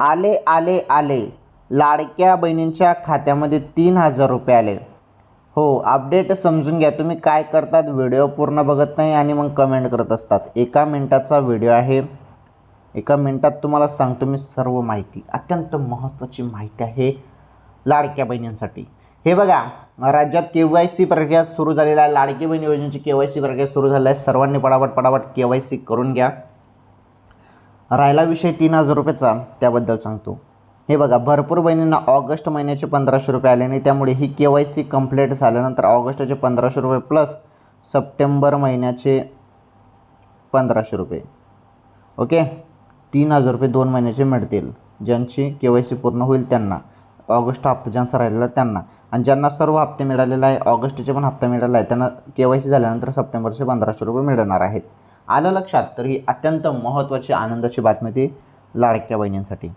आले आले आले, लाडक्या बहिणींच्या खात्यामध्ये 3,000 रुपये आले. हो, अपडेट समजून घ्या. तुम्ही काय करतात, व्हिडिओ पूर्ण बघत नाही आणि मग कमेंट करत असतात. 1 मिनिटाचा व्हिडिओ आहे. 1 मिनिटात तुम्हाला सांगतो मी सर्व माहिती. अत्यंत महत्त्वाची माहिती आहे लाडक्या बहिणींसाठी. हे बघा, राज्यात KYC प्रक्रिया सुरू झालेला आहे. लाडकी बहीण योजनेची KYC प्रक्रिया सुरू झाली आहे. सर्वांनी पटापट KYC करून घ्या. राहिला विषय 3,000 रुपयाचा, त्याबद्दल सांगतो. हे बघा, भरपूर बहिणींना ऑगस्ट महिन्याचे 1,500 रुपये आले नाही, त्यामुळे ही KYC कंप्लीट झाल्यानंतर ऑगस्टचे 1,500 रुपये प्लस सप्टेंबर महिन्याचे 1,500 रुपये, ओके, 3,000 रुपये 2 महिन्याचे मिळतील. ज्यांची KYC पूर्ण होईल त्यांना, ऑगस्ट हप्ता ज्यांचा राहिलेला त्यांना, आणि ज्यांना सर्व हप्ते मिळालेला आहे, ऑगस्टचे पण हप्ता मिळाला आहे, त्यांना KYC झाल्यानंतर सप्टेंबरचे 1,500 रुपये मिळणार आहेत. आलं लक्षात? तर ही अत्यंत महत्त्वाची आनंदाची बातमी ती लाडक्या बहिणींसाठी.